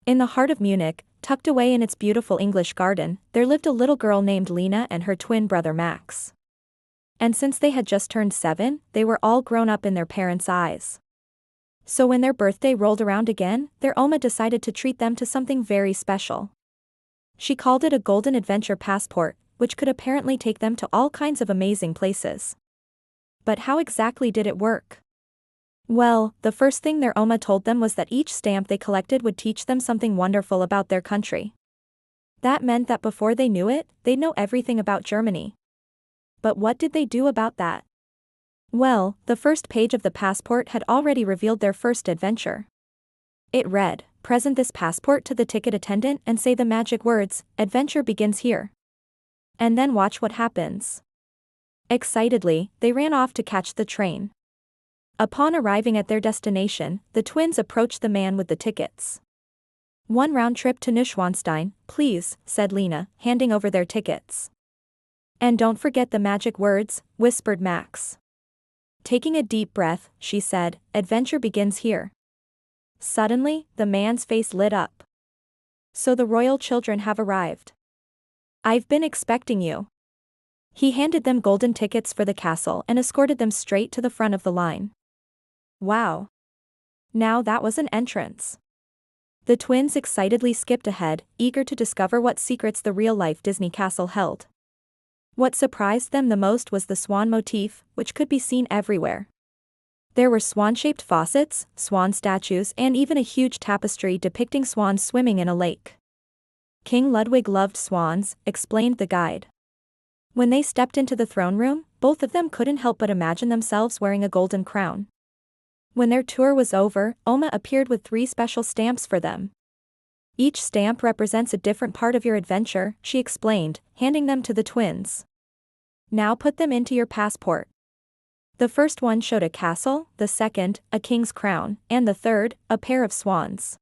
In the heart of Munich, tucked away in its beautiful English garden, there lived a little girl named Lina and her twin brother Max. And since they had just turned 7, they were all grown up in their parents' eyes. So when their birthday rolled around again, their Oma decided to treat them to something very special. She called it a golden adventure passport, which could apparently take them to all kinds of amazing places. But how exactly did it work? Well, the first thing their Oma told them was that each stamp they collected would teach them something wonderful about their country. That meant that before they knew it, they'd know everything about Germany. But what did they do about that? Well, the first page of the passport had already revealed their first adventure. It read, "Present this passport to the ticket attendant and say the magic words, 'Adventure begins here.' And then watch what happens." Excitedly, they ran off to catch the train. Upon arriving at their destination, the twins approached the man with the tickets. "One round trip to Neuschwanstein, please," said Lina, handing over their tickets. "And don't forget the magic words," whispered Max. Taking a deep breath, she said, "Adventure begins here." Suddenly, the man's face lit up. "So the royal children have arrived. I've been expecting you." He handed them golden tickets for the castle and escorted them straight to the front of the line. Wow! Now that was an entrance. The twins excitedly skipped ahead, eager to discover what secrets the real-life Disney castle held. What surprised them the most was the swan motif, which could be seen everywhere. There were swan-shaped faucets, swan statues, and even a huge tapestry depicting swans swimming in a lake. "King Ludwig loved swans," explained the guide. When they stepped into the throne room, both of them couldn't help but imagine themselves wearing a golden crown. When their tour was over, Oma appeared with 3 special stamps for them. "Each stamp represents a different part of your adventure," she explained, handing them to the twins. "Now put them into your passport." The first one showed a castle, the second, a king's crown, and the third, a pair of swans.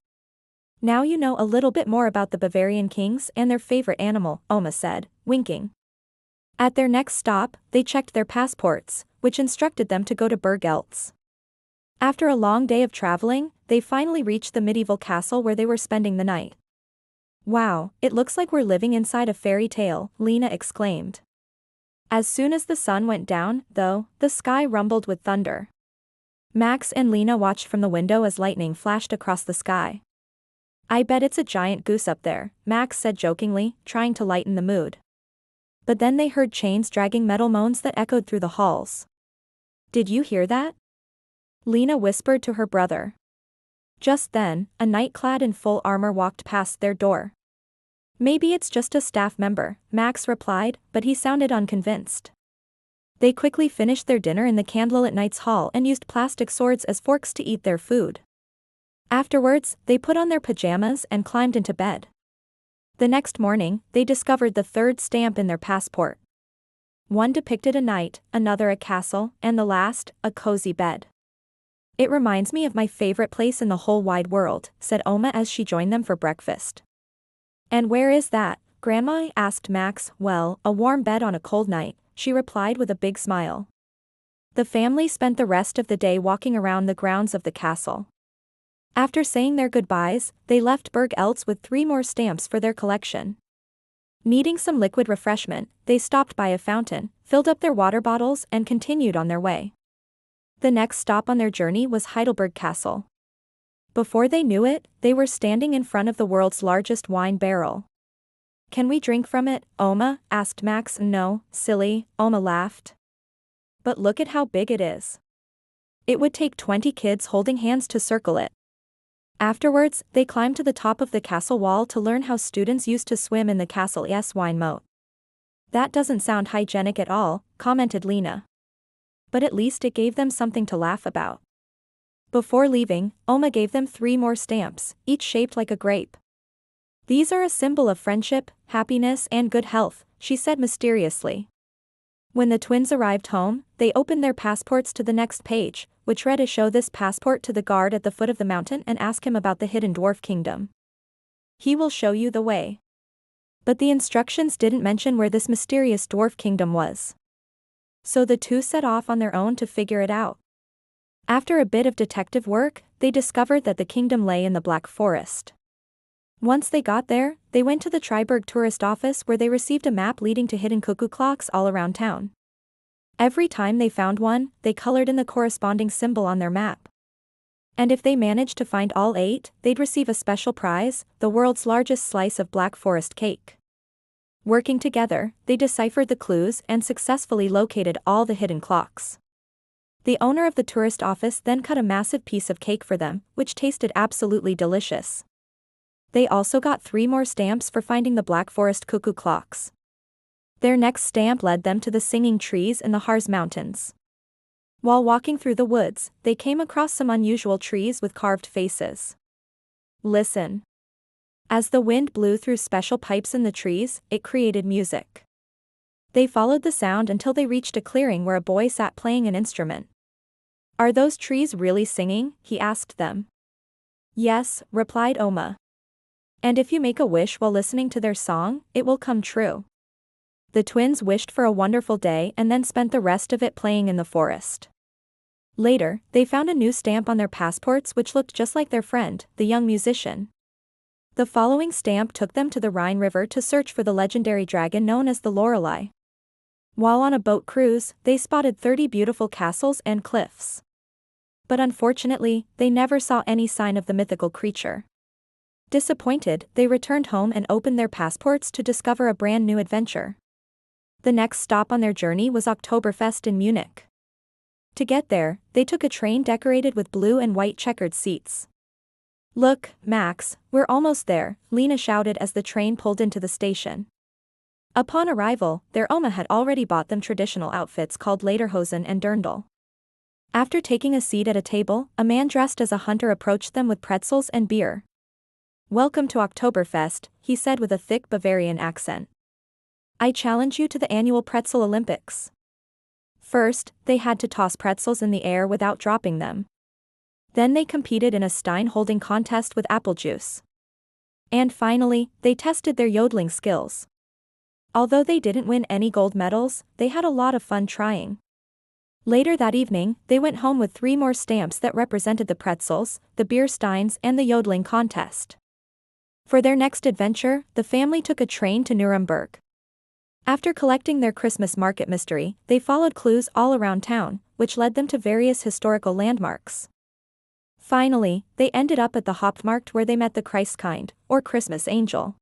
"Now you know a little bit more about the Bavarian kings and their favorite animal," Oma said, winking. At their next stop, they checked their passports, which instructed them to go to Berg-Eltz. After a long day of traveling, they finally reached the medieval castle where they were spending the night. "Wow, it looks like we're living inside a fairy tale," Lina exclaimed. As soon as the sun went down, though, the sky rumbled with thunder. Max and Lina watched from the window as lightning flashed across the sky. "I bet it's a giant goose up there," Max said jokingly, trying to lighten the mood. But then they heard chains dragging metal moans that echoed through the halls. "Did you hear that?" Lina whispered to her brother. Just then, a knight clad in full armor walked past their door. "Maybe it's just a staff member," Max replied, but he sounded unconvinced. They quickly finished their dinner in the candlelit knight's hall and used plastic swords as forks to eat their food. Afterwards, they put on their pajamas and climbed into bed. The next morning, they discovered the third stamp in their passport. One depicted a knight, another a castle, and the last, a cozy bed. "It reminds me of my favorite place in the whole wide world," said Oma as she joined them for breakfast. "And where is that, Grandma?" asked Max. "Well, a warm bed on a cold night," she replied with a big smile. The family spent the rest of the day walking around the grounds of the castle. After saying their goodbyes, they left Berg-Eltz with 3 more stamps for their collection. Needing some liquid refreshment, they stopped by a fountain, filled up their water bottles and continued on their way. The next stop on their journey was Heidelberg Castle. Before they knew it, they were standing in front of the world's largest wine barrel. "Can we drink from it, Oma?" asked Max. "No, silly," Oma laughed. "But look at how big it is. It would take 20 kids holding hands to circle it." Afterwards, they climbed to the top of the castle wall to learn how students used to swim in the castle's wine moat. "That doesn't sound hygienic at all," commented Lina. But at least it gave them something to laugh about. Before leaving, Oma gave them 3 more stamps, each shaped like a grape. "These are a symbol of friendship, happiness and good health," she said mysteriously. When the twins arrived home, they opened their passports to the next page, which read, "Show this passport to the guard at the foot of the mountain and ask him about the hidden dwarf kingdom. He will show you the way." But the instructions didn't mention where this mysterious dwarf kingdom was. So the 2 set off on their own to figure it out. After a bit of detective work, they discovered that the kingdom lay in the Black Forest. Once they got there, they went to the Triberg tourist office where they received a map leading to hidden cuckoo clocks all around town. Every time they found one, they colored in the corresponding symbol on their map. And if they managed to find all 8, they'd receive a special prize, the world's largest slice of Black Forest cake. Working together, they deciphered the clues and successfully located all the hidden clocks. The owner of the tourist office then cut a massive piece of cake for them, which tasted absolutely delicious. They also got 3 more stamps for finding the Black Forest cuckoo clocks. Their next stamp led them to the singing trees in the Harz Mountains. While walking through the woods, they came across some unusual trees with carved faces. Listen. As the wind blew through special pipes in the trees, it created music. They followed the sound until they reached a clearing where a boy sat playing an instrument. "Are those trees really singing?" he asked them. "Yes," replied Oma. "And if you make a wish while listening to their song, it will come true." The twins wished for a wonderful day and then spent the rest of it playing in the forest. Later, they found a new stamp on their passports which looked just like their friend, the young musician. The following stamp took them to the Rhine River to search for the legendary dragon known as the Lorelei. While on a boat cruise, they spotted 30 beautiful castles and cliffs. But unfortunately, they never saw any sign of the mythical creature. Disappointed, they returned home and opened their passports to discover a brand new adventure. The next stop on their journey was Oktoberfest in Munich. To get there, they took a train decorated with blue and white checkered seats. "Look, Max, we're almost there," Lina shouted as the train pulled into the station. Upon arrival, their Oma had already bought them traditional outfits called lederhosen and dirndl. After taking a seat at a table, a man dressed as a hunter approached them with pretzels and beer. "Welcome to Oktoberfest," he said with a thick Bavarian accent. "I challenge you to the annual pretzel Olympics." First, they had to toss pretzels in the air without dropping them. Then they competed in a stein holding contest with apple juice. And finally, they tested their yodeling skills. Although they didn't win any gold medals, they had a lot of fun trying. Later that evening, they went home with 3 more stamps that represented the pretzels, the beer steins and the yodeling contest. For their next adventure, the family took a train to Nuremberg. After collecting their Christmas market mystery, they followed clues all around town, which led them to various historical landmarks. Finally, they ended up at the Hauptmarkt where they met the Christkind, or Christmas angel.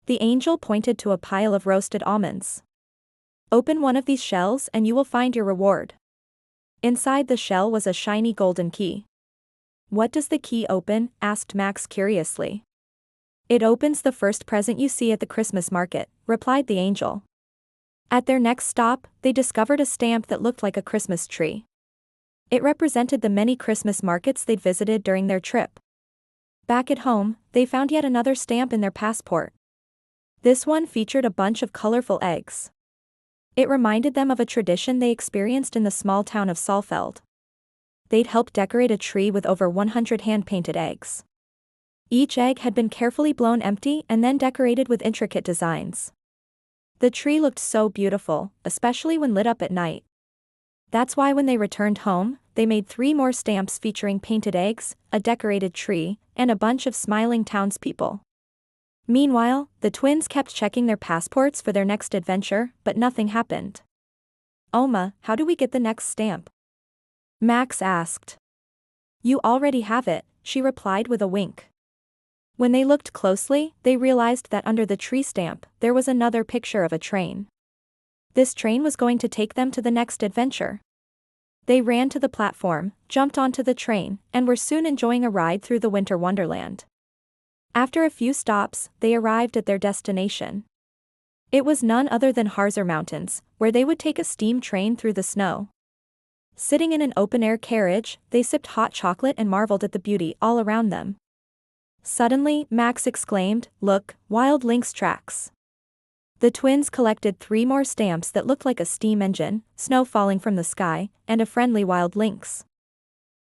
The angel pointed to a pile of roasted almonds. "Open one of these shells and you will find your reward." Inside the shell was a shiny golden key. "What does the key open?" asked Max curiously. "It opens the first present you see at the Christmas market," replied the angel. At their next stop, they discovered a stamp that looked like a Christmas tree. It represented the many Christmas markets they'd visited during their trip. Back at home, they found yet another stamp in their passport. This one featured a bunch of colorful eggs. It reminded them of a tradition they experienced in the small town of Saalfeld. They'd helped decorate a tree with over 100 hand-painted eggs. Each egg had been carefully blown empty and then decorated with intricate designs. The tree looked so beautiful, especially when lit up at night. That's why when they returned home, they made 3 more stamps featuring painted eggs, a decorated tree, and a bunch of smiling townspeople. Meanwhile, the twins kept checking their passports for their next adventure, but nothing happened. "Oma, how do we get the next stamp?" Max asked. "You already have it," she replied with a wink. When they looked closely, they realized that under the tree stamp, there was another picture of a train. This train was going to take them to the next adventure. They ran to the platform, jumped onto the train, and were soon enjoying a ride through the winter wonderland. After a few stops, they arrived at their destination. It was none other than Harzer Mountains, where they would take a steam train through the snow. Sitting in an open-air carriage, they sipped hot chocolate and marveled at the beauty all around them. Suddenly, Max exclaimed, "Look, wild lynx tracks." The twins collected 3 more stamps that looked like a steam engine, snow falling from the sky, and a friendly wild lynx.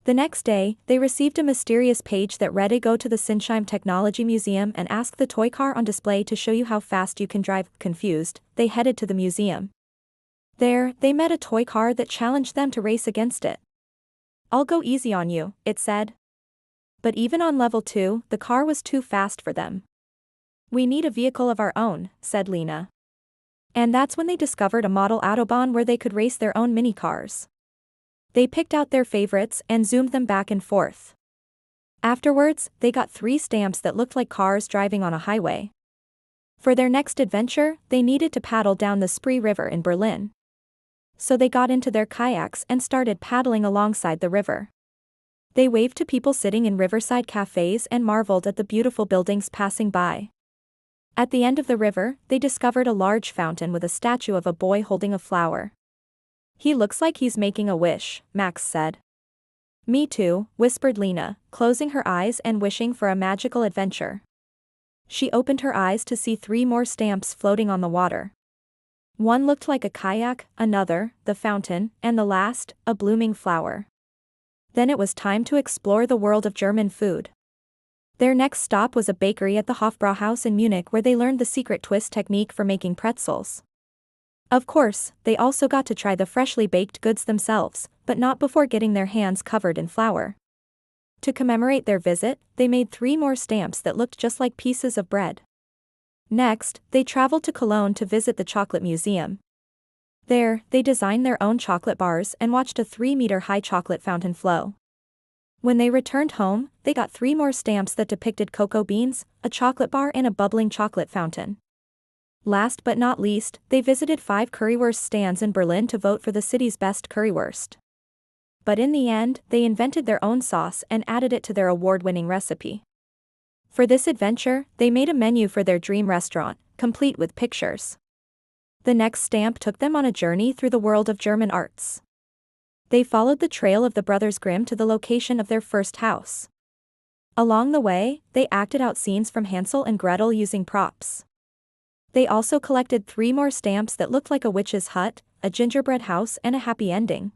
The next day, they received a mysterious page that read, "Go to the Sinsheim Technology Museum and ask the toy car on display to show you how fast you can drive." Confused, they headed to the museum. There, they met a toy car that challenged them to race against it. "I'll go easy on you," it said. But even on level 2, the car was too fast for them. We need a vehicle of our own, said Lina. And that's when they discovered a model Autobahn where they could race their own mini cars. They picked out their favorites and zoomed them back and forth. Afterwards, they got 3 stamps that looked like cars driving on a highway. For their next adventure, they needed to paddle down the Spree River in Berlin. So they got into their kayaks and started paddling alongside the river. They waved to people sitting in riverside cafes and marveled at the beautiful buildings passing by. At the end of the river, they discovered a large fountain with a statue of a boy holding a flower. He looks like he's making a wish, Max said. Me too, whispered Lina, closing her eyes and wishing for a magical adventure. She opened her eyes to see 3 more stamps floating on the water. One looked like a kayak, another, the fountain, and the last, a blooming flower. Then it was time to explore the world of German food. Their next stop was a bakery at the Hofbrauhaus in Munich where they learned the secret twist technique for making pretzels. Of course, they also got to try the freshly baked goods themselves, but not before getting their hands covered in flour. To commemorate their visit, they made 3 more stamps that looked just like pieces of bread. Next, they traveled to Cologne to visit the chocolate museum. There, they designed their own chocolate bars and watched a 3-meter-high chocolate fountain flow. When they returned home, they got 3 more stamps that depicted cocoa beans, a chocolate bar and a bubbling chocolate fountain. Last but not least, they visited 5 currywurst stands in Berlin to vote for the city's best currywurst. But in the end, they invented their own sauce and added it to their award-winning recipe. For this adventure, they made a menu for their dream restaurant, complete with pictures. The next stamp took them on a journey through the world of German arts. They followed the trail of the Brothers Grimm to the location of their first house. Along the way, they acted out scenes from Hansel and Gretel using props. They also collected 3 more stamps that looked like a witch's hut, a gingerbread house and a happy ending.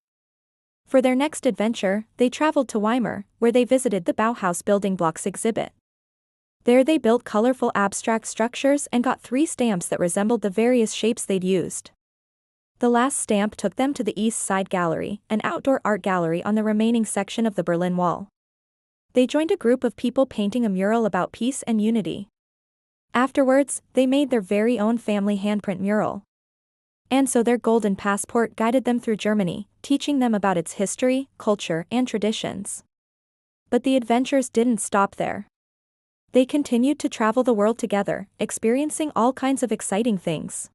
For their next adventure, they traveled to Weimar, where they visited the Bauhaus building blocks exhibit. There they built colorful abstract structures and got 3 stamps that resembled the various shapes they'd used. The last stamp took them to the East Side Gallery, an outdoor art gallery on the remaining section of the Berlin Wall. They joined a group of people painting a mural about peace and unity. Afterwards, they made their very own family handprint mural. And so their golden passport guided them through Germany, teaching them about its history, culture, and traditions. But the adventures didn't stop there. They continued to travel the world together, experiencing all kinds of exciting things.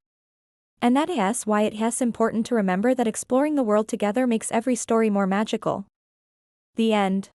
And that is why it is important to remember that exploring the world together makes every story more magical. The end.